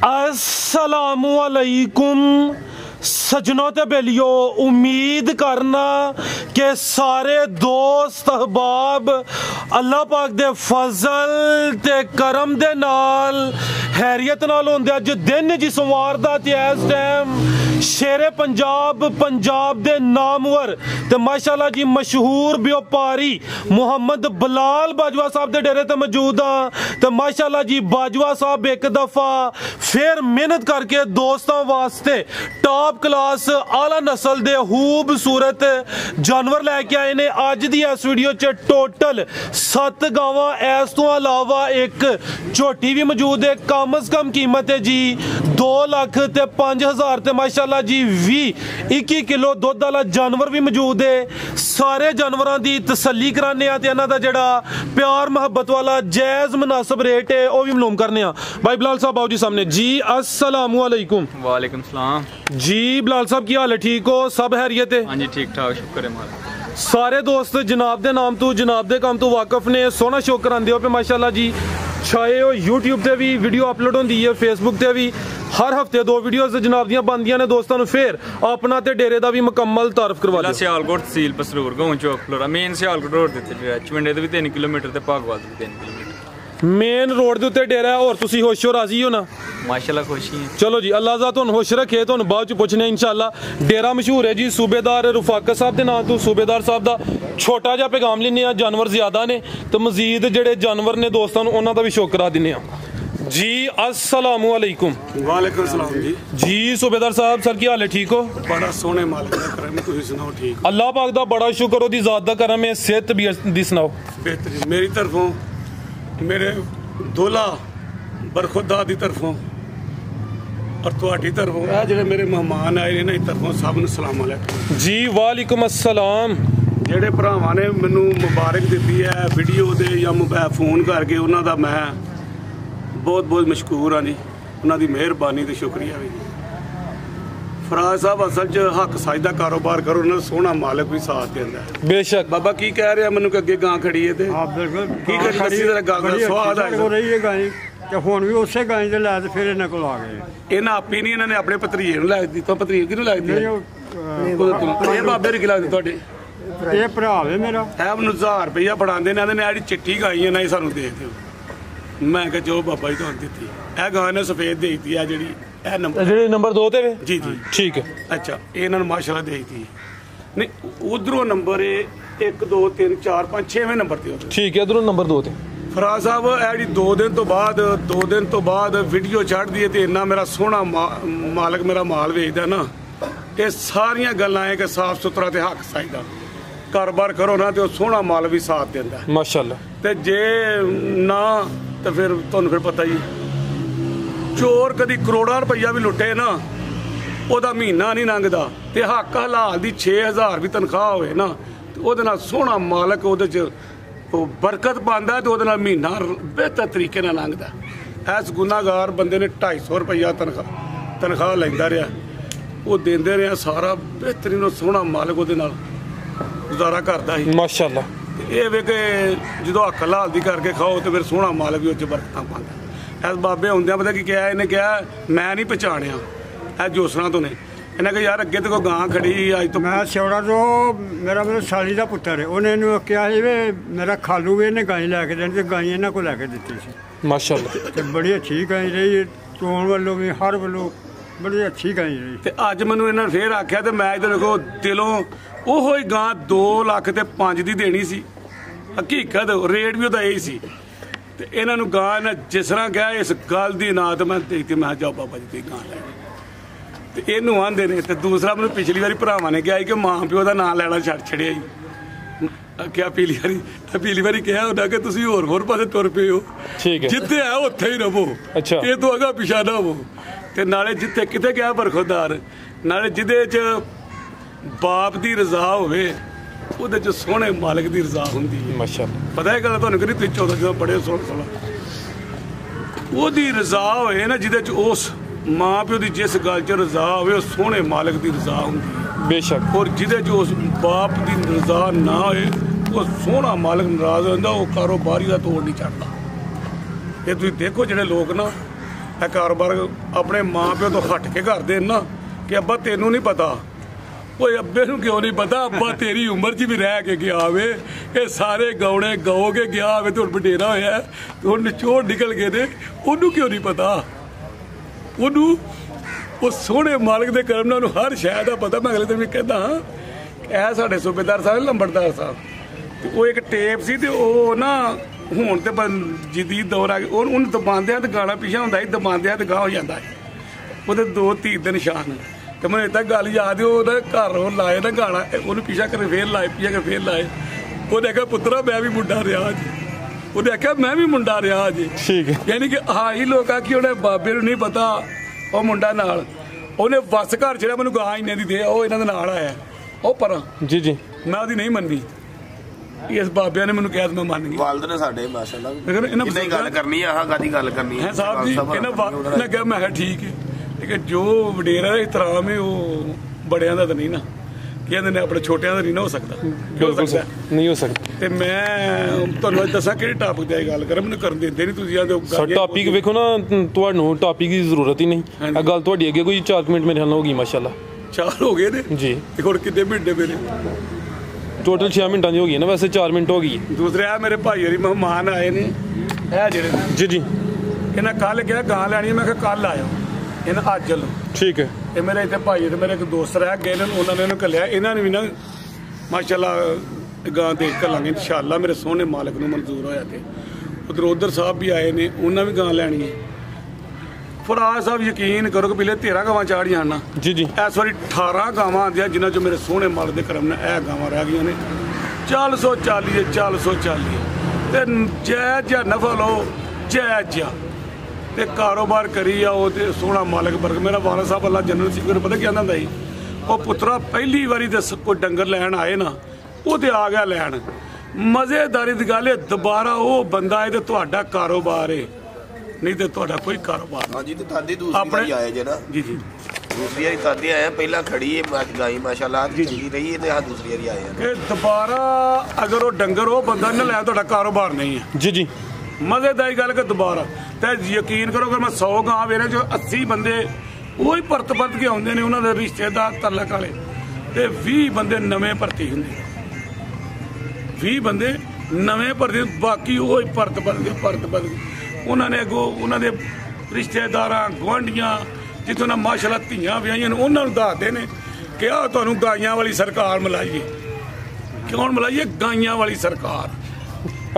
अस्सलामुअलैकुम सजनों ते बेलियो, उम्मीद करना कि सारे दोस्त अहबाब अल्लाह पाक दे फजल ते करम दे नाल हैरियत नाल होंदे। अज दिन जिस वार दा ते इस टाइम शेरे पंजाब दे नामवर ते माशाअल्लाह जी मशहूर व्यापारी मुहम्मद बिलाल बाजवा साहब दे डेरे ते मौजूद हाँ। ते माशाअल्लाह जी बाजवा साहब एक दफा फिर मेहनत करके दोस्तों वास्ते टॉप क्लास आला नस्ल दे खूबसूरत जानवर लैके आए ने। अज दी इस वीडियो च टोटल 7 गावां, इस तो अलावा एक झोटी भी मौजूद है। कम अज कम कीमत है जी 2,05,000 ते माशाअल्लाह जी 20-21 किलो दुध वाला जानवर भी मौजूद है। सारे जानवरों की तसल्ली कराने ते इन्हां दा जिहड़ा प्यार मुहब्बत वाला जायज़ मुनासिब रेट है वह भी मालूम करने। भाई बिलाल साहब आओ जी सामने जी। अस्सलामुअलैकुम। वालेकुम सलाम जी बिलाल साहब की हाल है? ठीक हो? सब हैरियत है? हाँ जी ठीक ठाक, शुक्र है मालिक। सारे दोस्त जनाब दे नाम तो जनाब दे काम तो वाकफ ने, सोना शो करांदे हो पे माशाअल्लाह जी। छाए हो यूट्यूब ते भी वीडियो अपलोड होंदी है, फेसबुक ते भी हर हफ्ते 2 वीडियोस जनाब दियां बनदियां ने। दोस्तों नूं फिर अपना ते डेरे दा भी मुकम्मल तारफ करवा दो। सियालकोट तहसील पसरूर गांव चौक फ्लोरा मेन सियालकोट रोड ते चविंडे ते भी 3 किलोमीटर ते भागवाल ते 3 किलोमीटर मेन रोड के उत्ते डेरा है। और तुसी खुश हो, राजी हो ना? माशाल्लाह खुश ही। चलो जी अल्लाह दा तुहानू खुश रखे। तुहानू बाद च पुछने इंशाअल्लाह। डेरा मशहूर है जी सूबेदार रुफाकत साहब के नाम तो। सूबेदार साहब का छोटा जिहा पैगाम लेने, जानवर ज्यादा ने तो मजीद जेडे जानवर ने दोस्तों उन्हों का भी शौक करा देने जी। अस्सलामुअलैकुम। वालेकुम सलाम जी। जी सूबेदार साहब सर की हाल है? ठीक हो? बड़ा सोहने मालिक दा करम, तुसीं सुनाओ? ठीक अल्लाह पाक दा बड़ा शुक्र, ओदी ज़ात दा करम है। सेहत दी सुनाओ? बेहतरीन। मेरी तरफों, मेरे दोला बरखुदा दी तरफों और तुहाडी तरफों, ए जेडे मेरे मेहमान आए ने इन्हां तरफों सब नूं सलाम अलैकुम जी। वालेकुम अस्सलाम। जेडे भरावां ने मैनूं मुबारक दित्ती है वीडियो दे या फोन करके, उन्हां दा मैं बहुत बहुत मशकूर हाँ जी। उन्होंने मेहरबानी तो शुक्रिया भी। फराज साहब असल च हक सच का कारोबार करो, उन्होंने सोहना मालिक भी साथ देंदा है। बेशक बाबा की कह रहे मैनू कि अगे गां खड़ी है ते हाँ बिल्कुल की कर दसी जरा गां दा स्वाद आ रही है गाय ते हुण भी उसे गाय दे लै ते फिर इन्हां कोल आ गए। इन्हां आपी नहीं, इन्होंने अपने भतरीए नूं लै दी। तो भतरीए किहनूं लगदी है? ये बाबे दी की लगदी तुहाडे? ये भरा वे मेरा है मैनूं 1000 रुपया फड़ांदे ने, आंदे ने जिहड़ी चिट्ठी गाई है ना ये सानूं दे दिओ। मैं कहा जो बाबा जी तुहानूं दित्ती ए गां ने सफेद दे दी है जिहड़ी ए नंबर 2 ते जी जी ठीक है। अच्छा इन्हां नूं माशाअल्लाह दे दी नहीं, उधरों नंबर 1 2 3 4 5 6वें नंबर ते ठीक है। उधरों नंबर 2 ते फराज साहब एडी 2 दिन तो बाद वीडियो चढ़ दी ते इन्ना मेरा सोहना मालिक मेरा माल वेचदा ना। ये सारियां गल्लां है कि साफ सुथरा ते हक सच दा कारोबार करो ना तो सोहना माल भी साथ देंदा माशाअल्लाह। ते जे ना तो फिर तुहानूं फिर पता ही चोर कदी करोड़ां रुपया भी लुटे ना ओदा महीना नहीं लंघदा ते हक हलाल दी 6,000 भी तनख्वाह होवे ना ते ओदे नाल सोहना मालक ओदे च बरकत पांदा ते ओदे नाल महीना बेहतर तरीके नाल लंघदा। इस गुनाहगार बंदे ने 250 रुपया तनख्वाह लैंदा रहा, वो देंदे रहा सारा बेहतरीन सोहना मालक ओदे नाल गुजारा करदा ही माशाअल्लाह। ये वे कि जो हक हलाल दी करके खाओ तो फिर सोहना मालक भी उस बरकतां पांदा। इस बाबे आउंदियां पता की कहा, इन्हें कहा मैं नहीं पहचानिया ए जोसना तो ने। इन्हें कहा यार अगे तो कोई गां खड़ी अज तो मैं सिवड़ा तो मेरा मतलब साली का पुत्तर है, उन्हें इन्हूं कहा सी वे मेरा खालू भी इन्हें गाय लैके देनी ते गाय इन्हां कोल लैके दित्ती सी माशाअल्लाह। ते बड़ी अच्छी गाय रही, चोण वालों भी हर वालों बड़ी अच्छी गाय रही। ते अज मैनूं इन्हां फिर आख्या ते मैं इधर देखो दिलों ओहो ही गां 2,05,000 दी देनी सी। हकीकत रेट भी यही सी ते इन्हां नूं गां ने जिस तरह कहा इस गल दी ना तो मैं देखती मैं जाओ बाबा जी तुसीं गां लै ते इहनूं आंदे ने। ते दूसरा मैनूं पिछली बारी भरावां ने कहा कि मां प्यो दा नां लैना छड्ड छड़िया जी। क्या पीली बारी कहा होना कि तुसीं होर पासे तुर पे हो, जिथे है उत्थे ही रवो, ये तो अगा पिछा ना हो। ते नाले जिथे किते गया बरखुदार नाले जिहदे च बाप दी रजा होवे ਉਹਦੇ ਚ सोहने मालिक की रजा होंदी है माशाअल्लाह। पता है गल तुहानूं कि 14 जो बड़े सोहना ओदी रजा होए ना जिहदे च उस मां प्यो की जिस गल च रजा होवे उस सोहने मालिक की रजा होंदी है बेशक। और जिहदे च उस बाप की रजा ना होए वो सोहना मालिक नाराज हो जाता, वो कारोबारी का तोड़ नहीं चढ़ता। ये तुसीं देखो जिहड़े लोग ना ਇਹ ਕਾਰੋਬਾਰ ਆਪਣੇ ਮਾਂ ਪਿਓ ਤੋਂ ਹਟ ਕੇ ਕਰਦੇ ਨੇ ਨਾ ਕਿ ਅੱਬਾ ਤੈਨੂੰ ਨਹੀਂ ਪਤਾ। ਓਏ ਅੱਬੇ ਨੂੰ ਕਿਉਂ ਨਹੀਂ ਪਤਾ? ਅੱਬਾ ਤੇਰੀ ਉਮਰ 'ਚ ਵੀ ਰਹਿ ਕੇ ਗਿਆ ਵੇ, ਇਹ ਸਾਰੇ ਗਾਉਣੇ ਗਾਓ ਕੇ ਗਿਆ ਵੇ, ਤੇ ਹੁਣ ਵਡੇਰਾ ਹੋਇਆ ਤੇ ਹੁਣ ਨਿਚੋੜ ਨਿਕਲ ਗਏ ਨੇ, ਉਹਨੂੰ ਕਿਉਂ ਨਹੀਂ ਪਤਾ? ਉਹਨੂੰ ਉਹ ਸੋਹਣੇ ਮਾਲਕ ਦੇ ਕਰਮ ਨਾਲ ਹਰ ਸ਼ੈ ਦਾ ਪਤਾ। ਮੈਂ ਅਗਲੇ ਦਿਨ ਵੀ ਕਹਿੰਦਾ ਹਾਂ ਇਹ ਸਾਡੇ ਸੂਬੇਦਾਰ ਸਾਹਿਬ ਲੰਬੜਦਾਰ ਸਾਹਿਬ, ਤੇ ਉਹ ਇੱਕ ਟੇਪ ਸੀ ਤੇ ਉਹ ਨਾ ਹੁਣ ਤੇ ਜਦੀਦ ਦੌਰ ਆ ਗਿਆ, ਉਹਨੂੰ ਦਬਾਉਂਦਿਆਂ ਤੇ ਗਾਣਾ ਪਿੱਛੇ ਹੁੰਦਾ ਸੀ, ਦਬਾਉਂਦਿਆਂ ਤੇ ਗਾਹ ਹੋ ਜਾਂਦਾ ਸੀ। ਉਹਦੇ 2 ਤੀਰ ਦੇ ਨਿਸ਼ਾਨ ਤੇ ਮੈਨੂੰ ਏਦਾਂ ਗੱਲ ਯਾਦ ਹੈ, ਉਹਦਾ ਘਰ ਉਹ ਲਾਏ ਨਾ ਗਾਣਾ, ਉਹਨੂੰ ਪਿੱਛਾ ਕਰ ਫੇਰ ਲਾਏ, ਪਿੱਛਾ ਕਰ ਫੇਰ ਲਾਏ। ਉਹਨੇ ਆਖਿਆ ਪੁੱਤਰਾ ਮੈਂ ਵੀ ਮੁੰਡਾ ਰਿਹਾ ਜੀ, ਉਹਨੇ ਆਖਿਆ ਮੈਂ ਵੀ ਮੁੰਡਾ ਰਿਹਾ ਜੀ। ਠੀਕ ਹੈ। ਯਾਨੀ ਕਿ ਆਹੀ ਲੋਕ ਆ ਕਿ ਉਹਨੇ ਬਾਬੇ ਨੂੰ ਨਹੀਂ ਪਤਾ ਉਹ ਮੁੰਡਾ ਨਾਲ, ਉਹਨੇ ਵਸ ਘਰ ਜਿਹੜਾ ਮੈਨੂੰ ਗਾਂ ਇੰਨੇ ਦੀ ਦੇ, ਉਹ ਇਹਨਾਂ ਦੇ ਨਾਲ ਆਇਆ ਉਹ ਪਰਾਂ ਜੀ ਜੀ, ਮੈਂ ਉਹਦੀ ਨਹੀਂ ਮੰਨੀ। ਇਸ ਬਾਬਿਆਂ ਨੇ ਮੈਨੂੰ ਕਿਹਾ ਮੈਂ ਮੰਨ ਗਈ। ਵਾਲਦ ਨੇ ਸਾਡੇ ਮਾਸ਼ਾਅੱਲਾ ਇਹਨਾਂ ਕਿੰਨੀ ਗੱਲ ਕਰਨੀ ਆ, ਆਹ ਕਾਦੀ ਗੱਲ ਕਰਨੀ ਹੈ ਸਾਹਿਬ ਜੀ। ਇਹਨਾਂ ਕਿਹਾ ਮੈਂ ਕਿਹਾ ਠੀਕ ਹੈ, ਕਿ ਜੋ ਵਡੇਰਾ ਇਤਰਾਮ ਹੈ ਉਹ ਬੜਿਆਂ ਦਾ ਤਾਂ ਨਹੀਂ ਨਾ, ਕਹਿੰਦੇ ਨੇ ਆਪਣੇ ਛੋਟਿਆਂ ਦਾ ਨਹੀਂ ਨਾ ਹੋ ਸਕਦਾ। ਕਿਉਂ ਸਕਦਾ? ਨਹੀਂ ਹੋ ਸਕਦਾ। ਤੇ ਮੈਂ ਤੁਹਾਨੂੰ ਦੱਸਾਂ ਕਿਹੜੇ ਟਾਪਿਕ ਤੇ ਗੱਲ ਕਰਾਂ, ਮੈਨੂੰ ਕਰਨ ਦਿੰਦੇ ਨਹੀਂ ਤੁਸੀਂ। ਆਦੇ ਟਾਪਿਕ ਵੇਖੋ ਨਾ, ਤੁਹਾਨੂੰ ਟਾਪਿਕ ਦੀ ਜ਼ਰੂਰਤ ਹੀ ਨਹੀਂ। ਇਹ ਗੱਲ ਤੁਹਾਡੀ ਅੱਗੇ ਕੋਈ 4 ਮਿੰਟ ਮੇਰੇ ਨਾਲ ਹੋ ਗਈ ਮਾਸ਼ਾਅੱਲਾ। 4 ਹੋ ਗਏ ਨੇ ਜੀ। ਹੁਣ ਕਿੰਨੇ ਮਿੰਟੇ ਮੇਰੇ ਟੋਟਲ 6 ਮਿੰਟਾਂ ਦੀ ਹੋ ਗਈ ਨਾ, ਵੈਸੇ 4 ਮਿੰਟ ਹੋ ਗਈ। ਦੂਸਰੇ ਆ ਮੇਰੇ ਭਾਈ ਹੋਰੀ ਮਹਿਮਾਨ ਆਏ ਨੇ, ਇਹ ਜਿਹੜੇ ਜੀ ਜੀ, ਇਹਨਾਂ ਕੱਲ ਕਿਹਾ ਗਾਂ ਲੈਣੀ, ਮੈਂ ਕਿਹਾ ਕੱਲ ਆਇਓ, ਇਹਨਾਂ ਅੱਜ ਲਓ। ਠੀਕ ਹੈ। ਇਹ ਮੇਰੇ ਇੱਥੇ ਭਾਈ ਤੇ ਮੇਰੇ ਇੱਕ ਦੋਸਤ ਰਹਿ ਗਏ ਨੇ, ਉਹਨਾਂ ਨੇ ਇਹਨੂੰ ਘੱਲਿਆ। ਇਹਨਾਂ ਨੇ ਵੀ ਨਾ ਮਾਸ਼ਾਅੱਲਾ ਗਾਂ ਦੇਖ ਘੱਲਾਂਗੇ ਇਨਸ਼ਾਅੱਲਾ, ਮੇਰੇ ਸੋਹਣੇ ਮਾਲਕ ਨੂੰ ਮਨਜ਼ੂਰ ਹੋਇਆ। ਤੇ ਉਧਰ ਸਾਹਿਬ ਵੀ ਆਏ ਨੇ, ਉਹਨਾਂ ਵੀ ਗਾਂ ਲੈਣੀ ਹੈ। ਫਰਾਜ਼ ਸਾਹਿਬ ਯਕੀਨ ਕਰੋ ਕਿ ਪਹਿਲੇ 13 ਗਾਵਾਂ ਚਾੜੀਆਂ ਨਾ ਜੀ ਜੀ, ਇਸ ਵਾਰੀ 18 ਗਾਵਾਂ ਆਉਂਦੀਆਂ, ਜਿਨ੍ਹਾਂ 'ਚੋਂ ਮੇਰੇ ਸੋਹਣੇ ਮਾਲਕ ਦੇ ਕਰਮ ਨਾਲ ਇਹ ਗਾਵਾਂ ਰਹਿ ਗਈਆਂ ਨੇ। 440 440 ਤੇ ਜਾਇਜ਼ ਜਿਹਾ ਨਫਾ ਲਓ, ਜਾਇਜ਼ ਜਿਹਾ ਤੇ ਕਾਰੋਬਾਰ ਕਰੀ ਆਓ ਤੇ ਸੋਹਣਾ ਮਾਲਕ ਵਰਗ। ਮੇਰਾ ਵਾਲਾ ਸਾਹਿਬ ਅੱਲਾ ਜਨਰਲ ਸਿੰਘ ਪਤਾ ਕੀ ਕਹਿੰਦਾ ਹੁੰਦਾ ਸੀ, ਉਹ ਪੁੱਤਰਾ ਪਹਿਲੀ ਵਾਰੀ ਤੇ ਕੋਈ ਡੰਗਰ ਲੈਣ ਆਏ ਨਾ, ਉਹ ਤੇ ਆ ਗਿਆ ਲੈਣ। ਮਜ਼ੇਦਾਰੀ ਦੀ ਗੱਲ ਹੈ, ਦੁਬਾਰਾ ਉਹ ਬੰਦਾ ਹੈ ਤੇ ਤੁਹਾਡਾ ਕਾਰੋਬਾਰ ਹੈ, ਨਹੀਂ ਤੇ ਤੁਹਾਡਾ ਕੋਈ ਕਾਰੋਬਾਰ। ਹਾਂਜੀ, ਤੇ ਤਾਦੀ ਦੂਸਰੀ ਵਾਰੀ ਆਏ ਜੇ ਨਾ ਜੀ ਜੀ, ਦੂਸਰੀ ਵਾਰੀ ਤਾਦੀ ਆਏ, ਪਹਿਲਾਂ ਖੜੀ ਹੈ ਗਾਈ ਮਾਸ਼ਾਅੱਲਾ ਚੰਗੀ ਰਹੀ ਹੈ, ਤੇ ਆਹ ਦੂਸਰੀ ਵਾਰੀ ਆਏ ਆ ਕਿ ਦੁਬਾਰਾ ਅਗਰ ਉਹ ਡੰਗਰ ਉਹ ਬੰਦਾ ਨਾ ਲੈ, ਤੁਹਾਡਾ ਕਾਰੋਬਾਰ ਨਹੀਂ ਹੈ। ਜੀ ਜੀ, ਮਜ਼ੇਦਾਰੀ ਗੱਲ ਕਿ ਦੁਬਾਰਾ ਤੇ ਯਕੀਨ ਕਰੋ ਕਿ ਮੈਂ 100 ਗਾਂ ਵੇਰੇ ਜੋ 80 ਬੰਦੇ ਉਹੀ ਪਰਤ ਕੇ ਆਉਂਦੇ ਨੇ, ਉਹਨਾਂ ਦੇ ਰਿਸ਼ਤੇਦਾਰ ਤਲਕ ਵਾਲੇ, ਤੇ 20 ਬੰਦੇ ਨਵੇਂ ਭਰਤੀ ਹੁੰਦੇ, 20 ਬੰਦੇ ਨਵੇਂ ਭਰਤੀ, ਬਾਕੀ ਉਹੀ ਪਰਤ ਕੇ ਉਹਨਾਂ ਨੇ ਅੱਗੋਂ ਉਹਨਾਂ ਦੇ ਰਿਸ਼ਤੇਦਾਰਾਂ ਗੁਆਂਢੀਆਂ ਜਿੱਥੋਂ ਨਾ ਮਾਸ਼ਾਅੱਲਾ ਧੀਆਂ ਵਿਆਹੀਆਂ ਨੇ, ਉਹਨਾਂ ਨੂੰ ਦੱਸਦੇ ਨੇ ਕਿ ਆਹ ਤੁਹਾਨੂੰ ਗਾਈਆਂ ਵਾਲੀ ਸਰਕਾਰ ਮਿਲਾਈਏ। ਕਿਉਂ ਮਿਲਾਈਏ? ਗਾਈਆਂ ਵਾਲੀ ਸਰਕਾਰ।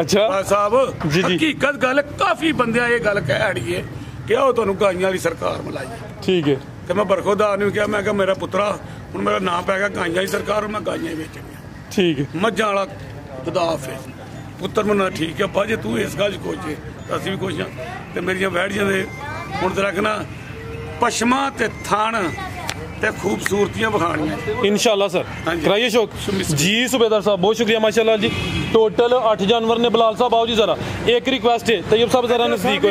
ਅੱਛਾ ਸਾਹਿਬ, ਹਕੀਕਤ ਗੱਲ ਕਾਫੀ ਬੰਦਿਆਂ ਇਹ ਗੱਲ ਕਹਿ ਅੜੀਏ ਕਿ ਆਹ ਤੁਹਾਨੂੰ ਗਾਈਆਂ ਵਾਲੀ ਸਰਕਾਰ ਮਿਲਾਈਏ। ਠੀਕ ਹੈ। ਤੇ ਮੈਂ ਬਰਖੁਦਾਰ ਨੂੰ ਕਿਹਾ, ਮੈਂ ਕਿਹਾ ਮੇਰਾ ਪੁੱਤਰਾ ਹੁਣ ਮੇਰਾ ਨਾਂ ਪੈ ਗਿਆ ਗਾਈਆਂ ਦੀ ਸਰਕਾਰ, ਮੈਂ ਗਾਈਆਂ ਹੀ ਵੇਚਣੀਆਂ। ਠੀਕ ਹੈ। ਮੱਝਾਂ ਵਾਲਾ ਖੁਦਾਫ ਹੈ ਪੁੱਤਰ ਮੈਨੂੰ। ਠੀਕ ਹੈ ਬਾਜੀ, ਤੂੰ ਇਸ ਗੱਲ 'ਚ ਖੁਸ਼, ਅਸੀਂ ਵੀ ਖੁਸ਼ ਹਾਂ। ਤੇ ਮੇਰੀਆਂ ਵੈੜੀਆਂ ਦੇ ਹੁਣ ਤੇ ਰੱਖਣਾ ਪਸ਼ਮਾ ਤੇ ਥਣ ਤੇ ਖੂਬਸੂਰਤੀਆਂ ਵਿਖਾਣੀਆਂ ਇਨਸ਼ਾਅੱਲਾ ਸਰ। ਕਰਾਈਏ ਸ਼ੌਕ ਜੀ। सूबेदार साहब बहुत शुक्रिया माशाल्लाह जी। टोटल 8 जानवर ने। बिलाल साहब आओ जी जरा, एक रिक्वेस्ट है तैयब साहब जरा नजदीक हो।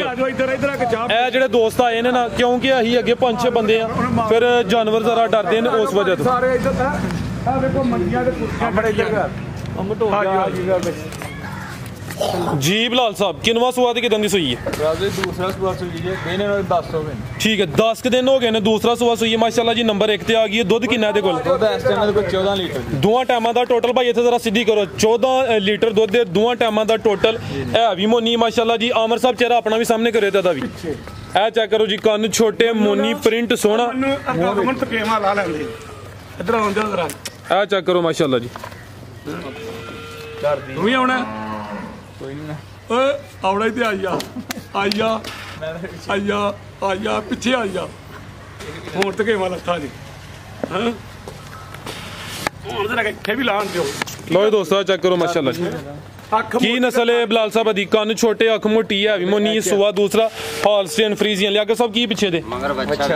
ਇਹ ਜਿਹੜੇ ਦੋਸਤ ਆਏ ਨੇ ਨਾ, ਕਿਉਂਕਿ ਅਸੀਂ ਅੱਗੇ 5-6 ਬੰਦੇ ਆ, ਫਿਰ ਜਾਨਵਰ ਜ਼ਰਾ ਡਰਦੇ ਨੇ ਉਸ ਵਜ੍ਹਾ ਤੋਂ। ਸਾਰੇ ਇੱਧਰ ਆ ਵੇਖੋ ਮੰਡੀਆਂ ਦੇ ਕੁਰਸੀਆਂ ਬੜੇ ਜਗ੍ਹਾ जी। बिलाल साहब किनवा सुआ किदन की सुई है? दूसरा सुआ सुई है, 10 हो गए। ठीक है, 10 दिन हो गए ने दूसरा सुआ सुई है माशाल्लाह जी। नंबर 1 ਤੇ ਆ ਗਈ ਹੈ। ਦੁੱਧ ਕਿੰਨਾ ਦੇ ਕੋਲ? ਦੁੱਧ ਇਸ ਟਾਈਮ ਦੇ ਕੋਲ 14 ਲੀਟਰ। ਦੋਵਾਂ ਟਾਈਮਾਂ ਦਾ ਟੋਟਲ ਭਾਈ ਇੱਥੇ ਜ਼ਰਾ ਸਿੱਧੀ ਕਰੋ, 14 ਲੀਟਰ ਦੁੱਧ ਦੇ ਦੋਵਾਂ ਟਾਈਮਾਂ ਦਾ ਟੋਟਲ। ਇਹ ਵੀ ਮੋਨੀ ਮਾਸ਼ਾल्लाह ਜੀ। ਆਮਰ ਸਾਹਿਬ ਚਿਹਰਾ ਆਪਣਾ ਵੀ ਸਾਹਮਣੇ ਕਰੇ ਦਾ ਵੀ। ਇਹ ਚੈੱਕ ਕਰੋ ਜੀ, ਕੰਨ ਛੋਟੇ, ਮੋਨੀ ਪ੍ਰਿੰਟ ਸੋਹਣਾ। ਹੁਣ ਤਕੇਮਾ ਲਾ ਲੈਂਦੇ ਇੱਧਰ ਆਉਂਦੇ ਜ਼ਰਾ। ਇਹ ਚੈੱਕ ਕਰੋ ਮਾਸ਼ਾल्लाह ਜੀ। ਤੂੰ ਵੀ ਆਉਣਾ? ਕੋਈ ਨਹੀਂ ਓਏ ਆਉਣਾ ਹੀ ਤੇ ਆਈਆ ਪਿੱਛੇ ਆਈਆ। ਹੁਣ ਤਕੇਮਾ ਲੱਥਾ ਜੀ। ਹਾਂ ਹੁਣ ਜਰਾ ਇੱਥੇ ਵੀ ਲਾਣ ਦਿਓ। ਲਓ ਦੋਸਤੋ ਚੈੱਕ ਕਰੋ ਮਾਸ਼ਾल्लाह ਜੀ। ਕੀ ਨਸਲ ਹੈ ਬਿਲਾਲ ਸਾਹਿਬ ਦੀ? ਕੰਨ ਛੋਟੇ, ਅੱਖ ਮੋਟੀ ਹੈ, ਵੀ ਮੋਨੀ ਸੁਆ ਦੂਸਰਾ ਹਾਲਸਟੇਨ ਫਰੀਜ਼ੀਅਨ। ਲਿਆ ਸਭ ਕੀ ਪਿੱਛੇ ਦੇ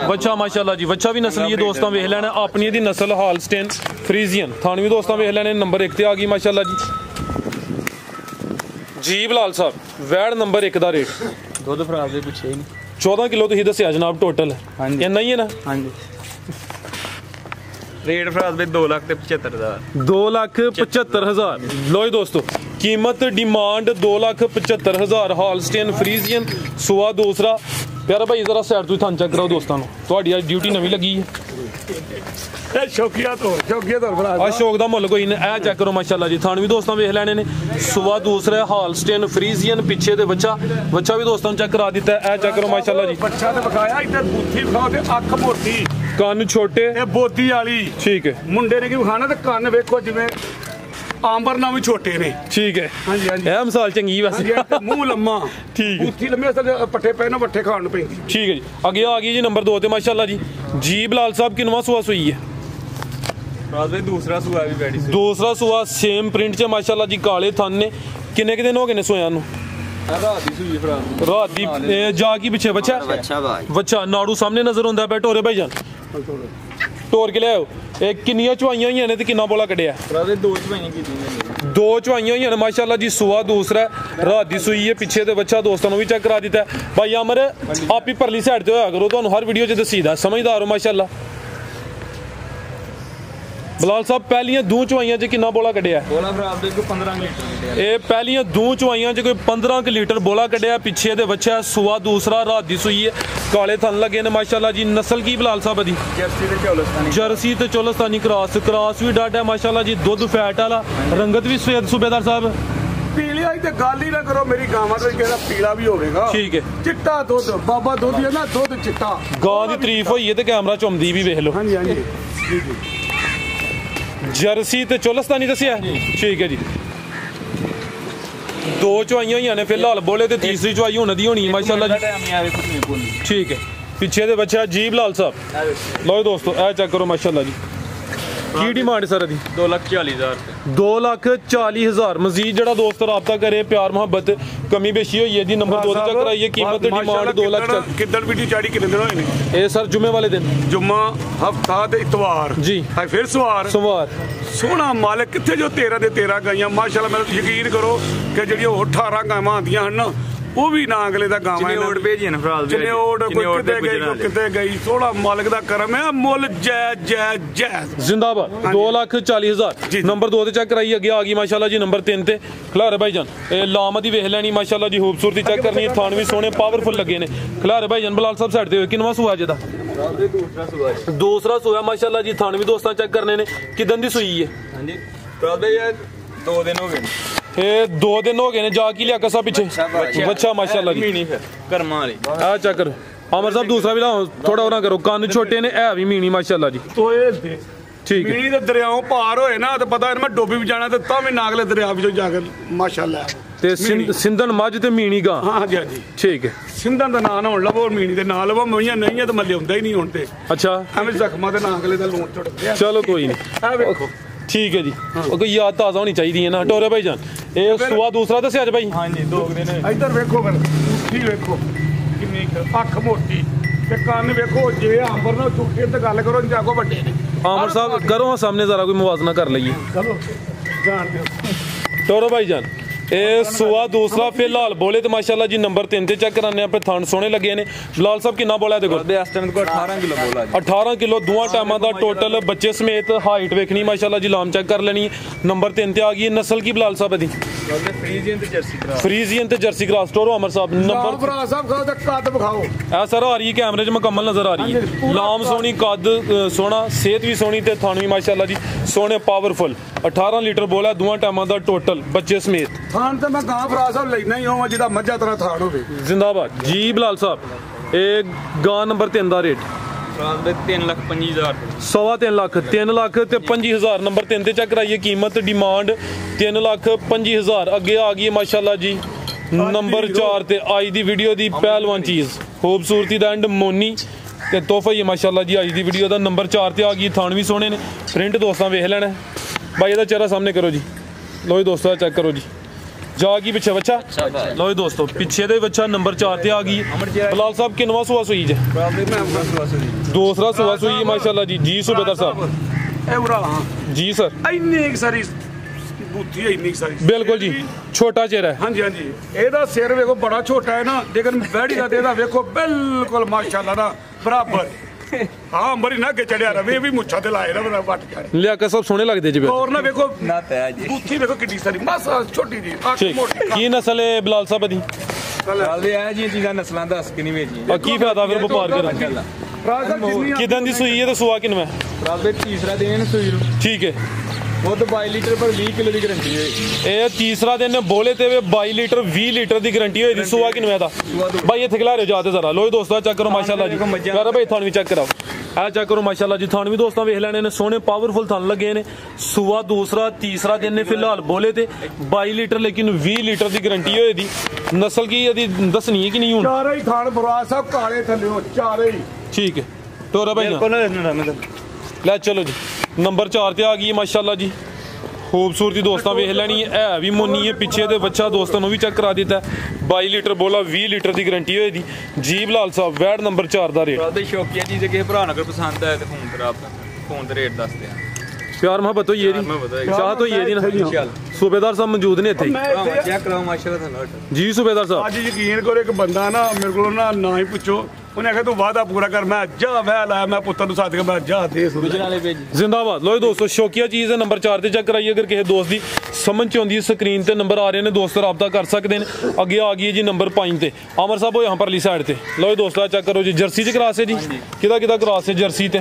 ਬੱਚਾ ਮਾਸ਼ਾल्लाह ਜੀ। ਬੱਚਾ ਵੀ ਨਸਲ ਇਹ ਦੋਸਤਾਂ ਵੇਖ ਲੈਣਾ ਆਪਣੀ ਦੀ ਨਸਲ ਹਾਲਸਟੇਨ ਫਰੀਜ਼ੀਅਨ। ਥਾਣ ਵੀ ਦੋਸਤਾਂ ਵੇਖ ਲੈਣੇ। ਨੰਬਰ 1 ਤੇ ਆ ਗਈ ਮਾਸ਼ਾल्लाह ਜੀ। ਬਿਲਾਲ ਸਾਹਿਬ ਵੈੜ ਨੰਬਰ 1 ਦਾ ਰੇਟ? ਦੁੱਧ ਫਰਾਜ਼ ਦੇ ਪਿੱਛੇ ਹੀ ਨਹੀਂ। 14 ਕਿਲੋ ਤੁਸੀਂ ਦੱਸਿਆ ਜਨਾਬ ਟੋਟਲ? ਹਾਂਜੀ ਇੰਨਾ ਹੀ ਹੈ ਨਾ? ਹਾਂਜੀ। रेट फराज 2,75,000। 2,75,000। लो जी दोस्तों, कीमत डिमांड 2,75,000। हॉलस्टेन फ्रीजियन सुआ दूसरा ਪਿਆਰਾ ਭਾਈ ਜ਼ਰਾ ਸਾਈਡ ਤੋਂ ਥਾਂ ਚੈੱਕ ਕਰਾਓ ਦੋਸਤਾਂ ਨੂੰ, ਤੁਹਾਡੀ ਅੱਜ ਡਿਊਟੀ ਨਵੀਂ ਲੱਗੀ ਹੈ। ਇਹ ਸ਼ੌਕੀਆ ਤੋਂ ਭਰਾ ਆ ਸ਼ੌਕ ਦਾ ਮੁੱਲ ਕੋਈ ਨਹੀਂ। ਇਹ ਚੈੱਕ ਕਰੋ ਮਾਸ਼ਾਅੱਲਾ ਜੀ, ਥਾਣ ਵੀ ਦੋਸਤਾਂ ਵੇਖ ਲੈਣੇ ਨੇ। ਸੁਬਾ ਦੂਸਰਾ ਹਾਲਸਟੇਨ ਫਰੀਜ਼ੀਅਨ, ਪਿੱਛੇ ਦੇ ਬੱਚਾ ਵੀ ਦੋਸਤਾਂ ਨੂੰ ਚੈੱਕ ਕਰਾ ਦਿੱਤਾ। ਇਹ ਚੈੱਕ ਕਰੋ ਮਾਸ਼ਾਅੱਲਾ ਜੀ, ਬੱਚਾ ਤੇ ਵਿਖਾਇਆ, ਇੱਧਰ ਬੂਥੀ ਵਿਖਾਓ ਤੇ ਅੱਖ ਮੋਟੀ, ਕੰਨ ਛੋਟੇ, ਇਹ ਬੋਦੀ ਵਾਲੀ। ਠੀਕ ਹੈ, ਮੁੰਡੇ ਨੇ ਕੀ ਵਿਖਾਣਾ ਤੇ ਕੰਨ ਵੇਖੋ ਜਿਵੇਂ ਆਂਬਰ ਨਾਲ ਵੀ ਛੋਟੇ ਨੇ। ਠੀਕ ਹੈ, ਹਾਂਜੀ ਹਾਂਜੀ, ਇਹ ਮਿਸਾਲ ਚੰਗੀ ਵੈਸੇ। ਮੂੰਹ ਲੰਮਾ, ਠੀਕ ਹੈ, ਬੂਥੀ ਲੰਮੀ, ਅਸਲ ਪੱਠੇ ਪੈ ਨਾ ਪੱਠੇ ਖਾਣ ਨੂੰ ਪੈਂਦੀ। ਠੀਕ ਹੈ ਜੀ। ਅੱਗੇ ਆ ਗਈ ਜੀ ਨੰਬਰ 2 ਤੇ ਮਾਸ਼ਾਅੱਲਾ ਜੀ, ਜੀ ਬਲਾਲ ਸਾਹਿਬ ਕਿਨਵਾ ਸੂਆ ਸੂਈ ਹੈ? दूसरा सुआ भी बैठी सी। दूसरा सुआ सेम प्रिंट च माशाल्लाह जी, काले थन ने। किन्ने के दिन हो गए ने सोया नु? रात दी जा की पिछे बच्चा बच्चा नाड़ू सामने नजर आंदा है। टोरे भाई जान टोर के ले आओ। किन्नियां चवाइयां होईयां ने ते किन्ना बोला कड्डिया? दो चवाइयां कीतियां, दो चवाइयां होईयां ने माशाल्लाह जी। सुआ दूसरा रात दी सूई है, पिछे ते बच्चा दोस्तां नु भी चेक करा दिता है। भाई अमर आप ही परली साइड ते होया करो, तुहानू हर वीडियो च दसीदा, समझदार हो माशाल्लाह। बलाल साहब पहलियां दो चवाइयां च किन्ना बोला कड्डिया? बोला फिर आप देखो 15 लीटर। ये पहलियां दो चवाइयां च कोई 15 लीटर बोला कड्डिया। पिछे दे बच्चा सुआ दूसरा रात दी सूई है, काले थन लगे ने माशाल्लाह जी। नस्ल की बलाल साहब दी? जर्सी ते चोलस्तानी क्रॉस भी डट है माशाल्लाह जी। दुध फैट वाला, रंगत भी सफेद सूबेदार साहब। पीली आई ते गल ही ना करो, मेरी गावां तो कहदा पीला भी होवेगा। ठीक है, चिट्टा दुध बाबा दुध है ना, दुध चिट्टा। गां दी तारीफ होई है ते कैमरा चुमदी भी वेख लो। हां जी हां जी, जर्सी ते चोलस्तानी दसिया। ठीक है जी, दो चवाइयां होईयां ने फिलहाल बोले ते तीसरी चवाई होने दी होनी माशाल्लाह जी। ठीक है, पिछे दे बच्चा जी बलाल साहब। लो दोस्तों ए चेक करो माशाल्लाह जी, की डिमांड सर दी? 2,40,000। 2,40,000। मजीद जड़ा दोस्त राबता करे, प्यार मोहब्बत कमी बेशी होई है जी। नंबर 2 ते चेक कराइए, कीमत ते डिमांड 2 लाख चल। किदन वीडियो चाड़ी कितने दिन होए ने? ए सर जुम्मे वाले दिन, जुम्मा हफ्ता ते इतवार जी, हाय फिर सवार सोहना मालिक किथे जो 13 दे 13 गाइयां माशाल्लाह। मैं यकीन करो कि जेडी 18 गावां आंदियां हन ना, वो भी ना अगले दा गावां ओड भेजी ने फिलहाल जिने ओड कोई किते गई सोहना मालिक दा करम है। मुल जय जय जय जिंदाबाद। 2,40,000। नंबर 2 ते चेक कराइए, अगे आ गई माशाल्लाह जी नंबर 3 ते खलारे भाईजान। ए लामत ही वेख लेनी माशाल्लाह जी, खूबसूरती चेक करनी है, थान भी सोने पावरफुल लगे ने। खलारे भाईजान बलाल साहब साइड ते किनवा सुआ जेदा? दूसरा सुआ माशाल्लाह जी। थान भी दोस्तां चेक करने ने। किदन दी सूई है? हां जी, ये 2 दिन हो गए। ये 2 दिन हो गए ने। जा की लिया कसा पीछे बच्चा माशाल्लाह जी। मीनी फिर कर्मा वाली आ चेक करो अमर साहब, दूसरा भी लाओ, थोड़ा और ना करो, कान छोटे ने, है भी मीनी माशाल्लाह जी। तो ये ठीक है, मीनी दे दरियाओं पार होए ना, तो पता है मैं डोबी भी जाना ते तां भी नागले दरिया विचों जाकर माशाल्लाह। ते सिंधन मझ ते मीनी गां। हां जी हां जी, ठीक है। सिंधन दा नाम होण लवो, मीनी दे नाम लवो, मईयां नहीं है तो मल्ले हुंदा ही नहीं हुण ते। अच्छा, एवें जख्मां दे नागले दा लूण चढ़दे। चलो कोई नहीं, आ वेखो ठीक है जी। कोई याद ताज़ा होनी चाहिए है ना। टोरे भाई जान, ये सुआ दूसरा दस्या जी भाई? हां जी, 2 दिन इधर वेखो फिर मुट्ठी वेखो किन्नी अख मोटी ते कान वेखो, जे आंबर ना झूठे ते गल करो, जागो वड्डे ने। आमर साहब करो सामने जरा कोई मुवाजना कर लीजिए। चलो जान दो टोरे भाई जान। ਇਹ ਸੁਆ ਦੂਸਰਾ ਫਿਲਹਾਲ ਬੋਲੇ ਤੇ ਮਾਸ਼ਾਅੱਲਾ ਜੀ ਨੰਬਰ 3 ਤੇ ਚੈੱਕ ਕਰਾਨੇ ਆ। ਥਣ ਸੋਹਣੇ ਲੱਗੇ ਨੇ। ਬਲਾਲ ਸਾਹਿਬ ਕਿੰਨਾ ਬੋਲਿਆ ਦੇਖੋ? ਇਸ ਟਾਈਮ ਕੋ 18 ਕਿਲੋ ਬੋਲਾ ਜੀ। 18 ਕਿਲੋ ਦੋਵਾਂ ਟਾਈਮਾਂ ਦਾ ਟੋਟਲ, ਬੱਚੇ ਸਮੇਤ ਹਾਈਟ ਵੇਖਣੀ ਮਾਸ਼ਾਅੱਲਾ ਜੀ, ਲਾਮ ਚੈੱਕ ਕਰ ਲੈਣੀ। ਨੰबर 3 ਤੇ ਆ ਗਈ। ਨਸਲ ਕੀ ਬਲਾਲ ਸਾਹਿਬ ਦੀ? ਫਰੀਜ਼ੀਅਨ ਤੇ ਜਰਸੀ ਕਰਾਸ। ਫਰੀਜ਼ੀਅਨ ਤੇ ਜਰਸੀ ਕਰਾਸ। ਟੋਰੋ ਅਮਰ ਸਾਹਿਬ ਨੰबर ਭਰਾ ਸਾਹਿਬ ਖਾਓ ਤੇ ਕੱਦ ਵਿਖਾਓ। ਇਹ ਸਰ ਆ ਰਹੀ ਹੈ ਕੈਮਰੇ 'ਚ ਮੁਕੰਮਲ ਨਜ਼ਰ ਆ ਰਹੀ ਹੈ। ਲਾਮ ਸੋਹਣੀ, ਕੱਦ ਸੋਹਣਾ, ਸਿਹਤ ਵੀ ਸੋਹਣੀ ਤੇ ਥਣ ਵੀ ਮਾਸ਼ਾਅੱਲਾ ਜੀ ਸੋਹਣੇ ਪਾਵਰਫੁਲ। 18 ਲੀਟਰ ਬੋਲਿਆ ਦੋਵਾਂ ਟਾਈਮਾਂ ਦਾ ਟੋਟਲ, ਬੱਚੇ ਸਮੇਤ। ਥਾਨ ਤੇ ਮੈਂ ਗਾਂ ਭਰਾ ਸਾਹਿਬ ਲੈਣਾ ਹੀ ਹੋਵਾਂ ਜਿਹਦਾ ਮੱਝਾਂ ਤਰ੍ਹਾਂ ਥਾਨ ਹੋਵੇ। जिंदाबाद जी बलाल साहब। ਇਹ ਗਾਂ ਨੰबर 3 ਦਾ ਰੇਟ 3,25,000। 3.25 ਲੱਖ 3 ਲੱਖ ਤੇ 25,000। ਨੰबर 3 ਤੇ ਚੈੱਕ ਕਰਾਈਏ, ਕੀਮਤ ਡਿਮਾਂਡ 3,25,000। ਅੱਗੇ ਆ ਗਈ ਮਾਸ਼ਾਅੱਲਾ ਜੀ ਨੰबर 4 ਤੇ ਅੱਜ ਦੀ ਵੀਡੀਓ ਦੀ ਪਹਿਲਵਾਨ ਚੀਜ਼, ਖੂਬਸੂਰਤੀ ਦਾ ਐਂਡ ਮੋਨੀ ਤੇ ਤੋਹਫਾ ਹੀ ਮਾਸ਼ਾਅੱਲਾ ਜੀ ਅੱਜ ਦੀ ਵੀਡੀਓ ਦਾ। ਨੰबर 4 ਤੇ ਆ ਗਈ। ਥਾਣ ਵੀ ਸੋਹਣੇ ਨੇ, ਪ੍ਰਿੰਟ ਦੋਸਤਾਂ ਵੇਖ ਲੈਣਾ। ਭਾਈ ਇਹਦਾ ਚਿਹਰਾ ਸਾਹਮਣੇ ਕਰੋ ਜੀ। ਲੋ ਜੀ ਦੋਸਤੋ ਚੈੱਕ ਕਰੋ ਜੀ, ਜਾ गई पिछे बच्चा। लो जी दोस्तों पिछे दे बच्चा नंबर 4 ते आ गई। बलाल साहब किनवा सुआ सुई जे? दूसरा सुआ सुई माशाल्लाह जी। जी सूबेदार साहब जी सर। ਇੰਨੀ ਸਾਰੀ ਬੂਥੀ ਹੈ, ਇੰਨੀ ਸਾਰੀ बिल्कुल जी, छोटा चेहरा है। ਹਾਂਜੀ ਹਾਂਜੀ, ਇਹਦਾ ਸਿਰ ਵੇਖੋ ਬੜਾ ਛੋਟਾ ਹੈ ਨਾ, ਲੇਕਿਨ ਬੈੜੀ ਦਾ ਇਹਦਾ ਵੇਖੋ ਬਿਲਕੁਲ ਮਾਸ਼ਾਅੱਲਾ ਦਾ ਬਰਾਬਰ। ਹਾਂ ਮਰੀ ਨਾ ਕੇ ਚੜਿਆ ਰਵੇ, ਇਹ ਵੀ ਮੁੱਛਾਂ ਤੇ ਲਾਏ ਨਾ ਬਣਾ ਵੱਟ ਕੇ। लियाकत साहब सोने लगदे जी। और ना ਵੇਖੋ ਨਾ ਤੈ ਜੀ, ਬੂਥੀ ਵੇਖੋ ਕਿੰਨੀ ਸਾਰੀ, ਬਸ ਛੋਟੀ ਜੀ ਅੱਖ ठीक। ਮੋਟੀ। की नस्ल है बलाल साहब दी? ਚੱਲਦੇ ਆ ਜੀ ਚੀਜ਼ਾਂ ਨਸਲਾਂ ਦੱਸ ਕੇ ਨਹੀਂ ਵੇਚੀਆਂ ਆ ਕੀ ਫਾਇਦਾ ਫਿਰ ਵਪਾਰ ਕਰਨ ਦਾ? ਕਿਦਾਂ ਦੀ ਸੂਈ ਹੈ ਤੇ ਸੁਆ ਕਿੰਨਾ ਹੈ? ਰਾਬੇ ਤੀਸਰਾ ਦਿਨ ਸੂਈ ਨੂੰ ਠੀਕ ਹੈ, ਦੁੱਧ 22 ਲੀਟਰ ਪਰ 20 ਕਿਲੋ ਦੀ ਗਰੰਟੀ ਹੈ। ਇਹ ਤੀਸਰਾ ਦਿਨ ਬੋਲੇ ਤੇ 22 ਲੀਟਰ 20 ਲੀਟਰ ਦੀ ਗਾਰੰਟੀ ਹੋਈ ਦੀ। ਸੁਆ ਕਿੰਨਾ ਦਾ ਭਾਈ ਇੱਥੇ ਖਿਲਾ ਰਹੇ ਹੋ ਜਾते ਜ਼ਰਾ। ਲੋ ਦੋਸਤੋ ਚੈੱਕ ਕਰੋ ਮਾਸ਼ਾਅੱਲਾ ਜੀ। ਯਾਰ ਭਾਈ ਥਣ ਵੀ ਚੈੱਕ ਕਰਾਓ, ਆ ਚੈੱਕ ਕਰੋ ਮਾਸ਼ਾਅੱਲਾ ਜੀ। ਥਣ ਵੀ ਦੋਸਤਾਂ ਵੇਖ ਲੈਣੇ ਨੇ, ਸੋਹਣੇ ਪਾਵਰਫੁਲ ਥਣ ਲੱਗੇ ਨੇ। ਸੁਆ ਦੂਸਰਾ ਤੀਸਰਾ ਦਿਨ ਨੇ ਫਿਲਹਾਲ ਬੋਲੇ ਤੇ 22 ਲੀਟਰ ਲੇਕਿਨ 20 ਲੀਟਰ ਦੀ ਗਾਰੰਟੀ ਹੋਈ ਦੀ। ਨਸਲ ਕੀ ਇਹਦੀ ਦੱਸਣੀ ਹੈ ਕਿ ਨਹੀਂ ਹੁਣ? ਚਾਰੇ ਹੀ ਥਾਣ ਬਰਾਜ ਸਾਹਿਬ ਕਾਲੇ ਥੱਲਿਓ ਚਾਰੇ ਹੀ। ਠੀਕ ਹੈ ਟੋਰਾ ਭਾਈ ਲੈ ਚਲੋ ਜੀ। ਨੰਬਰ 4 ਤੇ ਆ ਗਈ ਮਾਸ਼ਾਅੱਲਾ ਜੀ। खूबसूरती दोस्तों वेख लैनी है भी मोनी है। पीछे तो बच्चा दोस्तों भी चेक करा दिता है। 22 लीटर बोला 20 लीटर की गारंटी हुई दी। जीब लाल साहब वैड नंबर 4 का रेट। शौकिया चीज़ किसी भरा अगर पसंद है तो फोन तो रेट दसते हैं। प्यार मोहब्बत होई है जी, चाहत होई है जी ना। सूबेदार साहब मौजूद ने इत्थे चेक कराओ माशाल्लाह जी। सूबेदार साहब आज यकीन करो एक बंदा ना मेरे को ना ही पूछो, उन्हें आखिया तू वादा पूरा कर। मैं जा वह लाया, मैं पुत्र साथ के मैं जा दे जिंदाबाद। लो दोस्तों शौकिया चीज़ है। नंबर 4 से चेक कराइए। अगर किसी दोस्त की समझ च आती स्क्रीन पर नंबर आ रहे हैं, दोस्त रब्ता कर सकते हैं। अगे आ गई है जी नंबर 5 ते अमर साहब यहाँ परली साइड से। लो दोस्तों चेक करो जी। जर्सी च क्रॉस है जी। किदा क्रॉस है जर्सी ते?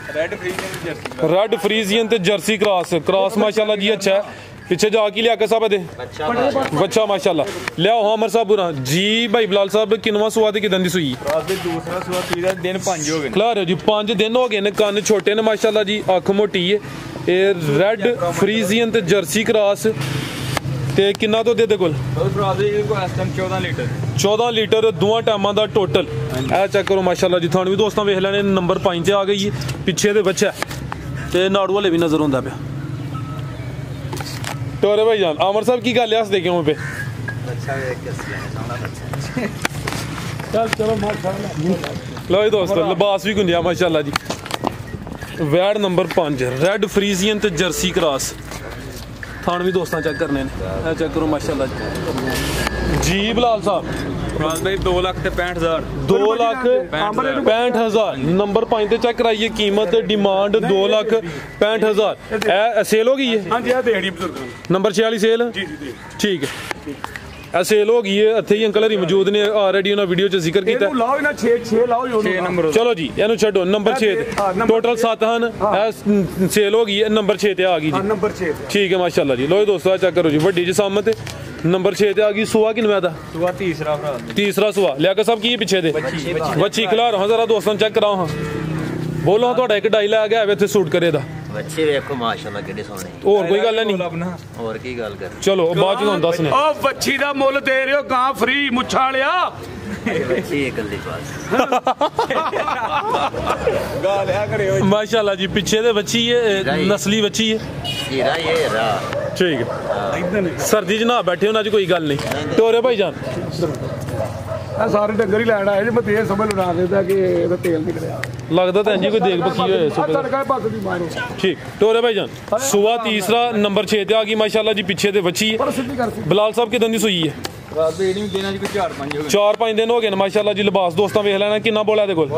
रेड फ्रीजियन ते जर्सी क्रॉस माशाल्लाह जी अच्छा है। पीछे जाके लिया के साहब दे बच्चा माशाल्लाह लिया हो अमर साहब बुरा जी। भाई बिलाल साहब किनवा सुआ ते किदां दी सुई? दूसरा सुआ तीसरा दिन 5 हो गए। खिला रहे हो जी 5 दिन हो गए ने। कन्न छोटे ने माशाल्लाह जी, अख मोटी है। ये रेड फ्रीजियन ते जर्सी क्रॉस ते किन्ना तो दे कोल? 14 लीटर दोवां टाइमां दा टोटल। ए चेक करो माशाल्लाह जी। थान भी दोस्तों वेख लैने। नंबर 5 ते आ गई है। पिछे दे बच्चा ते नाड़ू वाले भी नजर आंदा पिया। टोरे भाई जान आमर साहब की गल हस देखे पे चलो माशाल्लाह। लो दोस्तों लिबास भी गुंजिया माशाल्लाह जी। वैड नंबर 5 रेड फ्रीजियन ते जर्सी क्रॉस। थान भी दोस्तों चेक करने ने। चेक करो माशाल्लाह जी। बिलाल साहब 2,65,000 2,65,000 नंबर 5 ते चेक कराइए। कीमत डिमांड 2,65,000 सेल हो गई है। हां जी देड़ी बुजुर्ग नंबर 46 सेल जी जी ठीक है। सेल हो गई है। इत्थे ही अंकल हरी मौजूद ने ऑलरेडी उन्होंने वीडियो च जिक्र किया। लाओ ना 6 लाओ 6 नंबर। चलो जी इनु छड्डो। नंबर 6 टोटल 7 हन। सेल हो गई है। नंबर 6 ते आ गई जी। नंबर 6 ठीक है माशाल्लाह जी। लो दोस्तों चेक करो जी। वड्डी जिसामत नंबर 6 ते आ गई। सुआ किनवा दा? सुआ तीसरा सुआ। लिया साहब की पिछे दे बच्ची खिला रहा जरा दोस्तों चेक कराओ। हाँ बोलो थोड़ा एक डायलॉग है इत्थे सूट करे दा। बच्चे देखो माशाल्लाह कितने सोने। और कोई गल नहीं और की गल कर। चलो बाद च तुहानू दसने। ओ बच्ची दा मुੱਲ दे रहे हो गां फ्री मुੱਛਾਂ वालिया। बच्ची एक गल्ली पास गाल है करे माशाल्लाह जी। पीछे दे बच्ची है नस्ली बच्ची है। हीरा ये हीरा ठीक है। सर्दी च ना बैठे होना जी कोई गल नहीं। टोरे भाई जान सारे डंगर ही लैन आए जी। मैं तेल समझ लगा देता कि ਇਹਦਾ ਤੇਲ ਨਿਕਲਿਆ लगता तो जी कोई देख बखी होए तड़का भत दी मारो। ठीक टोरे भाई जान सुआ तीसरा नंबर 6 ते आ गई माशाल्लाह जी। पीछे दे बच्ची है। बिलाल साहब किदां दी सुई है? 4-5 दिन हो गए माशाल्लाह जी। लिबास दोस्तों वेख लेना किन्ना बोला दे कोल?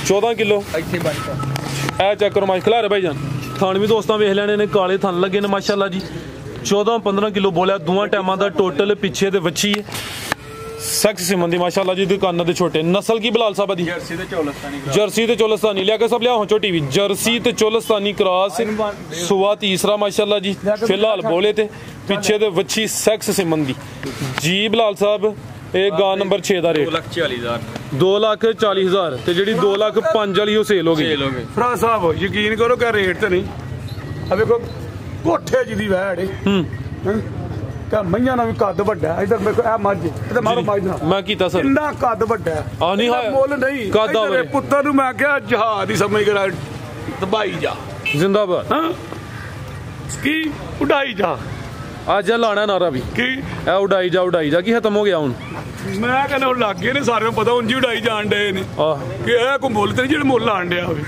14 किलो ए चेक करो माश। खिला रहे भाई जान थान भी दोस्तों वेख लेने ने। काले थान लगे ने माशाल्लाह जी। 14-15 किलो बोलिया दोवां टाइमां दा टोटल। पिछे दे बच्ची है सख्त सिमन दी माशाल्लाह जी। दुकान दे छोटे नस्ल की बिलाल साहब दी? जर्सी ते चोलस्तानी। लिया के सब लिया हो छोटी भी जर्सी ते चोलस्तानी क्रॉस। सुआ तीसरा माशाल्लाह जी। फिलहाल बोले ते पिछे दे बच्ची सख्त सिमन दी जी। बिलाल साहब एक गां नंबर 6 दा रेट 2,40,000 ते जेडी 2,05,000 वाली वो सेल हो गई। फराज साहब यकीन करो क्या रेट तो नहीं। अब देखो कोठे जी दी वैड़ ਮਈਆਂ ਨਾਲ ਵੀ ਕੱਦ ਵੱਡਾ ਹੈ। ਇਧਰ ਦੇਖੋ ਇਹ ਮੱਝ ਤੇ ਮਾਰੋ ਮੱਝ ਨਾਲ ਮੈਂ ਕੀਤਾ ਸਰ ਇੰਨਾ ਕੱਦ ਵੱਡਾ ਹੈ। ਆ ਨਹੀਂ ਹੈ ਮੁੱਲ ਨਹੀਂ ਕੱਦ ਆ ਮੇਰੇ ਪੁੱਤਰ ਨੂੰ ਮੈਂ ਕਿਹਾ ਜਹਾਜ਼ ਹੀ ਸਮਝ ਕੇ ਦਬਾਈ ਜਾ। ਜ਼ਿੰਦਾਬਾਦ। ਹਾਂ ਕੀ ਉਡਾਈ ਜਾ। ਅੱਜ ਲਾਣਾ ਨਾਰਾ ਵੀ ਕੀ ਇਹ ਉਡਾਈ ਜਾ ਕੀ ਖਤਮ ਹੋ ਗਿਆ ਹੁਣ? ਮੈਂ ਕਹਿੰਦਾ ਹੁਣ ਲੱਗ ਗਏ ਨੇ ਸਾਰਿਆਂ ਨੂੰ ਪਤਾ ਉਂਝ ਉਡਾਈ ਜਾਣ ਡੇ ਨੇ ਕਿ ਇਹ ਕੋਈ ਮੁੱਲ ਤੇ ਜਿਹੜੇ ਮੁੱਲ ਆਣ ਡਿਆ ਹੋਵੇ।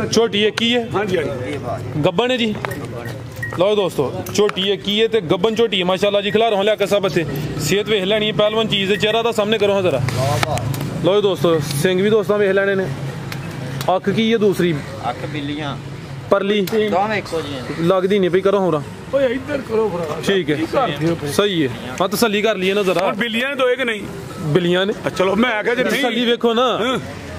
ਛੋਟੀ ਹੈ ਕੀ ਹੈ? ਹਾਂਜੀ ਹਾਂਜੀ ਗੱਬਣ ਹੈ ਜੀ। लो दोस्तों छोटी है की है ते गब्बन छोटी है माशाल्लाह जी। खिला रहा हूँ लिया सब इतने सेहत वेख लैनी है। पहलवान चीज़ है चेहरा तो सामने करो हाँ जरा। लो दोस्तों सिंह भी दोस्तों वेख लैने ने। अख की है दूसरी अख बिल्लियां परली लगती नहीं पई करो हो रहा ਓਏ ਇੱਧਰ ਕਰੋ ਭਰਾ ठीक है सही है हाँ तसल्ली कर लिए ना जरा ਬਿੱਲੀਆਂ ਨੇ ਦੋਏ ਕਿ ਨਹੀਂ बिलियां ने ਚਲੋ ਮੈਂ ਆਖਿਆ ਜੇ तसल्ली ਨਹੀਂ वेखो ना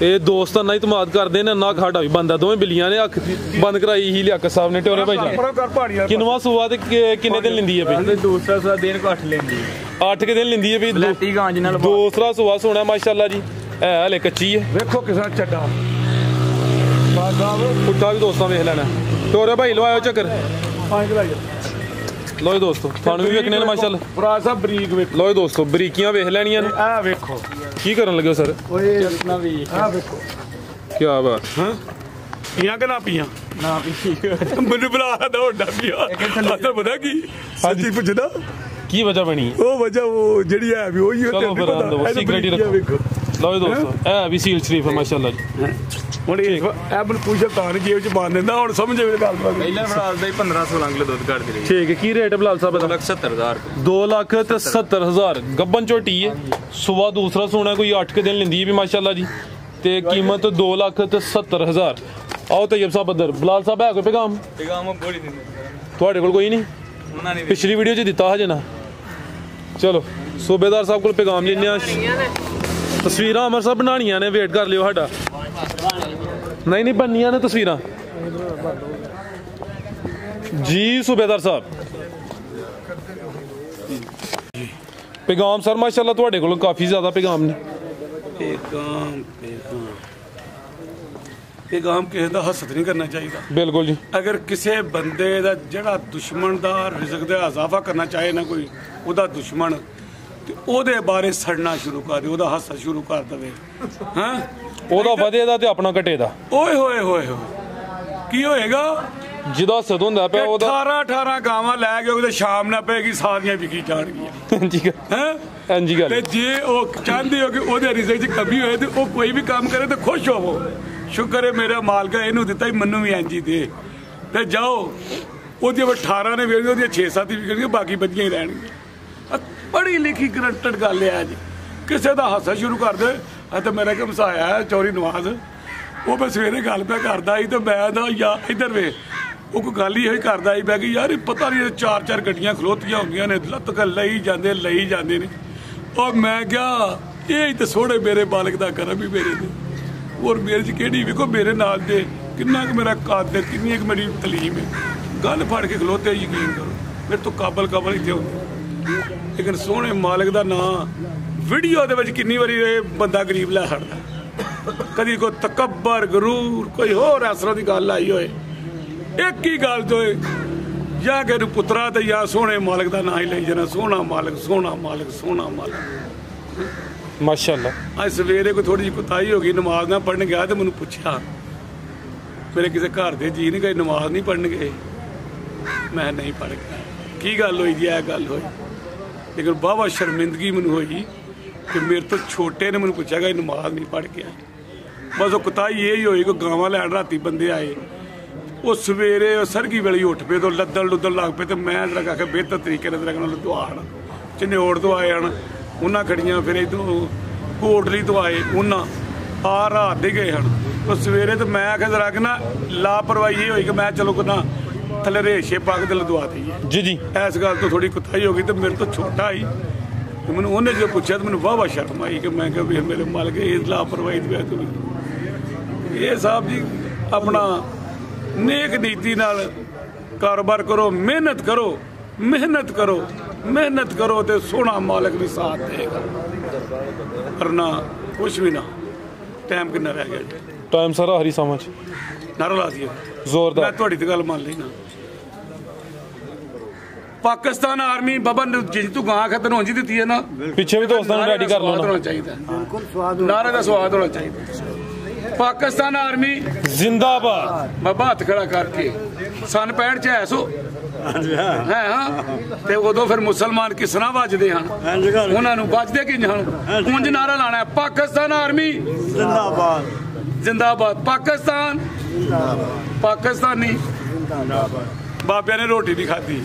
ਇਹ ਦੋਸਤਾਂ ਨਾਲ ਇਤਮਾਦ ਕਰਦੇ ਨੇ ਨਾ ਖਾਡਾ ਵੀ ਬੰਦਾ ਦੋਵੇਂ ਬਿੱਲੀਆਂ ਨੇ ਅੱਖ ਬੰਦ ਕਰਾਈ ਹੀ ਲਿਆਕਤ ਸਾਹਿਬ ਨੇ ਟੋਰੇ ਭਾਈ ਪਰਾਂ ਕਰ ਪਹਾੜੀਆਂ ਕਿੰਨਵਾ ਸੂਆ ਤੇ ਕਿੰਨੇ ਦਿਨ ਲੈਂਦੀ ਹੈ ਬਈ ਦੂਸਰਾ ਦਿਨ ਘੱਟ ਲੈਂਦੀ 8 ਕੇ ਦਿਨ ਲੈਂਦੀ ਹੈ ਬਈ ਲੈਤੀ ਗਾਂਜ ਨਾਲ ਦੂਸਰਾ ਸੂਆ ਸੋਣਾ ਮਾਸ਼ਾਅੱਲਾ ਜੀ ਹੈ ਹਲੇ ਕੱਚੀ ਹੈ ਵੇਖੋ ਕਿਸਾ ਚੱਡਾ ਪੁੱਠਾ ਵੀ ਦੋਸਤਾਂ ਵੇਖ ਲੈਣਾ ਟੋਰੇ ਭਾਈ ਲਵਾਇਓ ਚੱਕਰ ਪੰਜ ਲਾਈ ਲੋ ਜੀ ਦੋਸਤੋ ਤੁਹਾਨੂੰ ਵੀ ਵੇਖਣੇ ਨੇ ਮਾਸ਼ਾਅੱਲਾ ਭਰਾ ਸਾਹਿਬ ਬਰੀਕ ਵੇਖੋ ਲੋ ਜੀ ਦੋਸਤੋ ਬਰੀਕੀਆਂ ਵੇਖ ਲੈਣੀਆਂ ਨੇ ਆਹ ਵੇਖੋ ਕੀ ਕਰਨ ਲੱਗੇ ਹੋ ਸਰ ਓਏ ਜਸਨਾ ਵੀ ਆਹ ਵੇਖੋ ਕੀ ਬਾਤ ਹਾਂ ਪੀਆਂ ਕਿ ਨਾ ਪੀਆਂ ਨਾ ਪੀ ਮੈਨੂੰ ਬੁਲਾ ਦੌੜਾ ਪੀਆ ਤਾਂ ਪਤਾ ਕੀ ਸੱਚੀ ਪੁੱਛਦਾ ਕੀ ਵਜ੍ਹਾ ਬਣੀ ਉਹ ਵਜ੍ਹਾ ਉਹ ਜਿਹੜੀ ਹੈ ਵੀ ਉਹੀ ਚਲੋ ਫਿਰ ਆਂਦੋ ਸੀਕ੍ਰੇਟ ਹੀ ਰੱਖੋ ਲਓ ਜੀ ਦੋਸਤੋ ਇਹ ਵੀ ਸੀਲ ਸ਼ਰੀਫ ਹੈ ਮਾਸ਼ਾਅੱਲਾ ਜੀ ਹੁਣ ਇਹ ਮੈਨੂੰ ਪੁੱਛਦਾ ਤਾਂ ਨਹੀਂ ਜੇਬ ਚ ਪਾ ਦਿੰਦਾ ਹੁਣ ਸਮਝ ਮੇਰੇ ਗੱਲ ਦਾ ਪਹਿਲਾਂ ਬਣਾ ਦੇ 15-16 ਕਿਲੋ ਦੁੱਧ ਕੱਢ ਦੇ ਠੀਕ ਹੈ ਕੀ ਰੇਟ ਬਲਾਲ ਸਾਹਿਬ ਦਾ 70000 2,70,000 ਗੱਬਨ ਝੋਟੀ ਹੈ ਸਵੇਰ ਦੂਸਰਾ ਸੋਨਾ ਕੋਈ 8 ਕੇ ਦਿਨ ਲੈਂਦੀ ਹੈ ਵੀ ਮਾਸ਼ਾਅੱਲਾ ਜੀ ਤੇ ਕੀਮਤ 2,70,000 ਆਓ ਤੈयब ਸਾਹਿਬ ਅੰਦਰ ਬਲਾਲ ਸਾਹਿਬ ਹੈ ਕੋਈ ਪੈਗਾਮ ਬੋਲੀ ਦਿੰਦੇ ਤੁਹਾਡੇ ਕੋਲ ਕੋਈ ਨਹੀਂ ਉਹਨਾਂ ਨੇ ਪਿਛਲੀ ਵੀਡੀਓ 'ਚ ਦਿੱਤਾ ਹਜੇ ਨਾ ਚਲੋ ਸੂਬੇਦਾਰ ਸਾਹਿਬ ਕੋਲ ਪੈਗਾਮ ਲੈਣੇ ਆ ਤਸਵੀਰਾਂ ਅਮਰ ਸਾਹਿਬ ਬਣਾਣੀਆਂ ਨੇ ਵੇਟ ਕਰ ਲਿਓ ਸਾਡਾ ਨਹੀਂ ਬਣਨੀਆਂ ਨੇ ਤਸਵੀਰਾਂ ਜੀ ਸੂਬੇਦਾਰ ਸਾਹਿਬ ਪੈਗਾਮ ਸਰ ਮਾਸ਼ਾਅੱਲਾ ਤੁਹਾਡੇ ਕੋਲ ਕਾਫੀ ਜ਼ਿਆਦਾ ਪੈਗਾਮ ਨੇ ਪੈਗਾਮ ਕਿਸੇ ਦਾ ਹਸਦ ਨਹੀਂ ਕਰਨਾ ਚਾਹੀਦਾ ਬਿਲਕੁਲ ਜੀ ਅਗਰ ਕਿਸੇ ਬੰਦੇ ਦਾ ਜਿਹੜਾ ਦੁਸ਼ਮਣ ਦਾ ਰਿਜ਼ਕ ਦਾ ਇਜ਼ਾਫਾ ਕਰਨਾ ਚਾਹੇ ਨਾ ਕੋਈ ਉਹਦਾ ਦੁਸ਼ਮਣ ਤੇ ਉਹਦੇ ਬਾਰੇ ਸੜਨਾ ਸ਼ੁਰੂ ਕਰ ਦੇ ਉਹਦਾ ਹਾਸਾ ਸ਼ੁਰੂ ਕਰ ਦੇਵੇ ਹਾਂ ਉਹਦਾ ਵਧੇ ਦਾ ਤੇ ਆਪਣਾ ਘਟੇ ਦਾ ਓਏ ਹੋਏ ਹੋਏ ਕੀ ਹੋਏਗਾ ਜਿਹਦਾ ਹਸਦ ਹੁੰਦਾ ਪਿਆ ਉਹਦਾ 18 ਗਾਵਾਂ ਲੈ ਕੇ ਉਹਦੇ ਸ਼ਾਮ ਨਾ ਪਏਗੀ ਸਾਰੀਆਂ ਵਿਕੀ ਜਾਣਗੀਆਂ ਹਾਂਜੀ ਹੈ ਹਾਂਜੀ ਗੱਲ ਤੇ ਜੇ ਉਹ ਚਾਹੁੰਦੇ ਹੋ ਕਿ ਉਹਦੇ ਰਿਜ਼ਕ 'ਚ ਕਮੀ ਹੋਏ ਤੇ ਉਹ ਕੋਈ ਵੀ ਕੰਮ ਕਰੇ ਤੇ ਖੁਸ਼ ਹੋਵੋ ਸ਼ੁਕਰ ਹੈ ਮੇਰਾ ਮਾਲਕਾ ਇਹਨੂੰ ਦਿੱਤਾ ਹੀ ਮੈਨੂੰ ਵੀ ਇੰਜ ਹੀ ਦੇ ਤੇ ਜਾਓ ਉਹਦੇ 18 ਨੇ ਵੇਖ ਉਹਦੀਆਂ 6-7 ਹੀ ਵਿਕਣਗੀਆਂ ਬਾਕੀ ਵਧੀਆਂ ਹੀ ਰਹਿਣਗੀਆਂ ਪੜ੍ਹੀ ਲਿਖੀ ਗਰੰਟਡ ਗੱਲ ਹੈ ਜੀ ਕਿਸੇ ਦਾ ਹਾਸਾ ਸ਼ੁਰੂ ਕਰ ਦੇ ਤੇ ਮੇਰਾ ਕਿ ਮਸਾਇਆ ਹੈ ਚੌਰੀ ਨਵਾਜ਼ ਉਹ ਮੈਂ ਸਵੇਰੇ ਗੱਲ ਪਿਆ ਕਰਦਾ ਸੀ ਤੇ ਮੈਂ ਦਾ ਯਾਰ ਇੱਧਰ ਵੇ ਉਹ ਕੋਈ ਗੱਲ ਹੀ ਹੋਈ ਕਰਦਾ ਸੀ ਮੈਂ ਕਿ ਯਾਰ ਪਤਾ ਨਹੀਂ 4 ਗੱਡੀਆਂ ਖਲੋਤੀਆਂ ਹੁੰਦੀਆਂ ਨੇ ਲੱਤ ਕੇ ਲਈ ਜਾਂਦੇ ਨੇ ਉਹ ਮੈਂ ਕਿਹਾ ਇਹ ਤਾਂ ਸੋਹਣੇ ਮੇਰੇ ਮਾਲਕ ਦਾ ਕਰਮ ਵੀ ਮੇਰੇ ਨੇ ਔਰ ਮੇਰੇ 'ਚ ਕਿਹੜੀ ਵੇਖੋ ਮੇਰੇ ਨਾਲ ਦੇ ਕਿੰਨਾ ਕੁ ਮੇਰਾ ਕਾਦਰ ਕਿੰਨੀ ਕੁ ਮੇਰੀ ਤਲੀਮ ਹੈ ਗੱਲ ਫੜ ਕੇ ਖਲੋਤੇ ਯਕੀਨ ਕਰੋ ਮੇਰੇ ਤੋਂ ਕਾਬਲ ਇੱਥੇ ਹੁੰਦੇ ਲੇਕਿਨ ਸੋਹਣੇ ਮਾਲਕ ਦਾ ਨਾਂ ਵੀਡੀਓ ਦੇ ਵਿੱਚ ਕਿੰਨੀ ਵਾਰੀ ਇਹ ਬੰਦਾ ਗਰੀਬ ਲੈ ਛੱਡਦਾ ਕਦੀ ਕੋਈ ਤਕੱਬਰ ਗਰੂਰ ਕੋਈ ਹੋਰ ਇਸ ਤਰ੍ਹਾਂ ਦੀ ਗੱਲ ਆਈ ਹੋਏ ਇੱਕ ਹੀ ਗੱਲ ਤੋਂ ਜਾਂ ਕਿ ਪੁੱਤਰਾ ਤੇ ਜਾਂ ਸੋਹਣੇ ਮਾਲਕ ਦਾ ਨਾਂ ਹੀ ਲਈ ਜਾਣਾ ਸੋਹਣਾ ਮਾਲਕ ਮਾਸ਼ਾਅੱਲਾ ਅੱਜ ਸਵੇਰੇ ਕੋਈ ਥੋੜੀ ਜਿਹੀ ਕੁਤਾਹੀ ਹੋ ਗਈ ਨਮਾਜ਼ ਨਾ ਪੜ੍ਹਨ ਗਿਆ ਤੇ ਮੈਨੂੰ ਪੁੱਛਿਆ ਮੇਰੇ ਕਿਸੇ ਘਰ ਦੇ ਜੀ ਨਹੀਂ ਗਏ ਨਮਾਜ਼ ਨਹੀਂ ਪੜ੍ਹਨ ਗਏ ਮੈਂ ਨਹੀਂ ਪੜ੍ਹ ਗਿਆ ਕੀ ਗੱਲ ਹੋਈ ਜੀ ਇਹ ਗੱਲ ਹੋਈ ਲੇਕਿਨ ਬਾਬਾ ਸ਼ਰਮਿੰਦਗੀ ਮੈਨੂੰ ਹੋਈ ਕਿ ਮੇਰੇ ਤੋਂ ਛੋਟੇ ਨੇ ਮੈਨੂੰ ਪੁੱਛਿਆ ਕਿ ਨਮਾਜ਼ ਨਹੀਂ ਪੜ੍ਹ ਗਿਆ ਬਸ ਉਹ ਕੁਤਾਹੀ ਇਹ ਹੀ ਹੋਈ ਕਿ ਗਾਵਾਂ ਲੈਣ ਰਾਤੀ ਬੰਦੇ ਆਏ ਉਹ ਸਵੇਰੇ ਸਰਗੀ ਵੇਲੇ ਉੱਠ ਪਏ ਤੋਂ ਲੱਦਣ ਲੱਗ ਪਏ ਤੇ ਮੈਂ ਜਰਾ ਆਖਿਆ ਬਿਹਤਰ ਤਰੀਕੇ ਨਾਲ ਨਾਲ ਦੁਆਣ ਚਨਿਓੜ ਤੋਂ ਆਏ ਹਨ ਉਹਨਾਂ ਖੜੀਆਂ ਫਿਰ ਇਧਰੋਂ ਕੋਟਲੀ ਤੋਂ ਆਏ ਉਹਨਾਂ ਆ ਰਾਤ ਦੇ ਗਏ ਹਨ ਉਹ ਸਵੇਰੇ ਤੇ ਮੈਂ ਆਖਿਆ ਜਰਾ ਕਿ ਨਾ ਲਾਪਰਵਾਹੀ ਇਹ ਹੋਈ ਕਿ ਮੈਂ ਚਲੋ ਨਾ ਥੱਲੇ ਰੇਸ਼ੇ ਪਾ ਕੇ ਲਦਵਾ ਦਈਏ ਜੀ ਇਸ ਗੱਲ ਤੋਂ ਥੋੜੀ ਕੁਤਾਹੀ ਹੋ ਗਈ ਤੇ ਮੇਰੇ ਤੋਂ ਛੋਟਾ ਆਈ ਤੇ ਮੈਨੂੰ ਉਹਨੇ ਜਦੋਂ ਪੁੱਛਿਆ ਤਾਂ ਮੈਨੂੰ ਵਾਹ ਸ਼ਰਮ ਆਈ ਕਿ ਮੈਂ ਕਿਹਾ ਵੀ ਮੇਰੇ ਮਾਲਕ ਇਹ ਲਾਪਰਵਾਹੀ ਦੀ ਵਜ੍ਹਾ ਤੋਂ ਇਹ ਸਾਹਿਬ ਜੀ ਆਪਣਾ ਨੇਕ ਨੀਤੀ ਨਾਲ ਕਾਰੋਬਾਰ ਕਰੋ ਮਿਹਨਤ ਕਰੋ ਤੇ ਸੋਹਣਾ ਮਾਲਕ ਵੀ ਸਾਥ ਦੇਗਾ ਵਰਨਾ ਕੁਛ ਵੀ ਨਾ ਟਾਈਮ ਕਿੰਨਾ ਰਹਿ ਗਿਆ ਟਾਈਮ ਸਾਰਾ ਹਰੀ ਸਮਝ ਨਾਰਾ ਲਾ ਦਈਏ ਜ਼ੋਰਦਾਰ ਮੈਂ ਤੁਹਾਡੀ ਤੇ ਗੱਲ ਮੰਨ ਲਈ ਨਾ ਪਾਕਿਸਤਾਨ ਆਰਮੀ ਬਾਬਾ ਜਿ ਤੂੰ ਗਾਂ ਖਤਨ ਹੋਂਜੀ ਦਿੱਤੀ ਹੈ ਨਾ ਪਿੱਛੇ ਵੀ ਦੋਸਤਾਂ ਨੂੰ ਰੈਡੀ ਕਰ ਲਓ ਚਾਹੀਦਾ ਨਾਰੇ ਦਾ ਸਵਾਦ ਹੋਣਾ ਚਾਹੀਦਾ ਪਾਕਿਸਤਾਨ ਆਰਮੀ ਜ਼ਿੰਦਾਬਾਦ ਬਾਬਾ ਹੱਥ ਖੜਾ ਕਰਕੇ ਸਨ 65 ਚ ਐਸੋ ਹੈ ਤੇ ਉਦੋਂ ਫਿਰ ਮੁਸਲਮਾਨ ਕਿਸ ਤਰ੍ਹਾਂ ਵੱਜਦੇ ਹਨ ਉਹਨਾਂ ਨੂੰ ਵੱਜਦੇ ਕਿੰਜ ਹਨ ਉਂਝ ਨਾਰਾ ਲਾਣਾ ਪਾਕਿਸਤਾਨ ਆਰਮੀ ਜ਼ਿੰਦਾਬਾਦ ਪਾਕਿਸਤਾਨੀ ਬਾਬਿਆਂ ਨੇ ਰੋਟੀ ਨਹੀਂ ਖਾਧੀ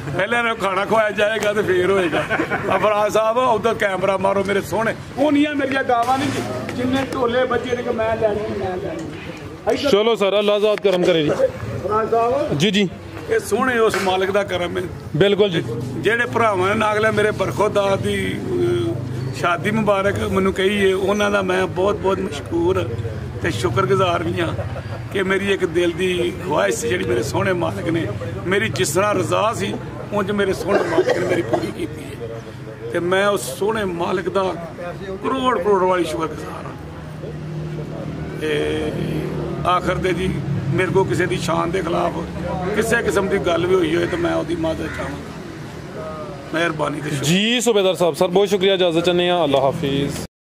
ਪਹਿਲਾਂ ਨੂੰ ਖਾਣਾ ਖਵਾਇਆ ਜਾਏਗਾ ਤੇ ਫੇਰ ਹੋਏਗਾ ਅਫਰਾਜ਼ ਸਾਹਿਬ ਉਧਰ ਕੈਮਰਾ ਮਾਰੋ ਮੇਰੇ ਸੋਹਣੇ ਉਹਨੀਆਂ ਮੇਰੀਆਂ ਗਾਵਾਂ ਨਹੀਂ ਜਿੰਨੇ ਢੋਲੇ ਬੱਚੇ ਨੇ ਕਿ ਮੈਂ ਲੈਣੀ ਚਲੋ ਸਰ ਅੱਲਾਹ ਜ਼ਾਤ ਕਰਮ ਕਰੇ ਜੀ ਅਫਰਾਜ਼ ਸਾਹਿਬ ਜੀ ਇਹ ਸੋਹਣੇ ਉਸ ਮਾਲਕ ਦਾ ਕਰਮ ਹੈ। ਬਿਲਕੁਲ ਜੀ। ਜਿਹੜੇ ਭਰਾਵਾਂ ਨੇ ਨਾਗਲੇ ਮੇਰੇ ਬਰਖੋਦਾਰ ਦੀ ਸ਼ਾਦੀ ਮੁਬਾਰਕ ਮੈਨੂੰ ਕਹੀ ਹੈ, ਉਹਨਾਂ ਦਾ ਮੈਂ ਬਹੁਤ ਬਹੁਤ ਮਸ਼ਕੂਰ ਤੇ ਸ਼ੁਕਰਗੁਜ਼ਾਰ ਵੀ ਹਾਂ ਕਿ ਮੇਰੀ ਇੱਕ ਦਿਲ ਦੀ ਖੁਆਇਸ਼ ਸੀ ਜਿਹੜੀ ਮੇਰੇ ਸੋਹਣੇ ਮਾਲਕ ਨੇ ਮੇਰੀ ਜਿਸ ਤਰ੍ਹਾਂ ਰਜ਼ਾ ਸੀ ਉਂਝ ਮੇਰੇ ਸੋਹਣੇ ਮਾਲਕ ਨੇ ਮੇਰੀ ਪੂਰੀ ਕੀਤੀ ਹੈ ਤੇ ਮੈਂ ਉਸ ਸੋਹਣੇ ਮਾਲਕ ਦਾ ਕਰੋੜ ਕਰੋੜ ਵਾਲੀ ਸ਼ੁਕਰਗੁਜ਼ਾਰ ਹਾਂ। ਤੇ ਆਖਰ ਦੇ ਜੀ ਮੇਰੇ ਕੋਲ ਕਿਸੇ ਦੀ ਸ਼ਾਨ ਦੇ ਖਿਲਾਫ ਕਿਸੇ ਕਿਸਮ ਦੀ ਗੱਲ ਵੀ ਹੋਈ ਹੋਏ ਤਾਂ ਮੈਂ ਉਹਦੀ ਮਾਜ਼ਰਤ ਚਾਹਾਂਗਾ। ਮਿਹਰਬਾਨੀ ਤੇ ਜੀ ਸੂਬੇਦਾਰ ਸਾਹਿਬ, ਸਰ ਬਹੁਤ ਸ਼ੁਕਰੀਆ, ਇਜਾਜ਼ਤ ਚਾਹੁੰਦੇ ਹਾਂ। ਅੱਲਾ ਹਾਫਿਜ਼।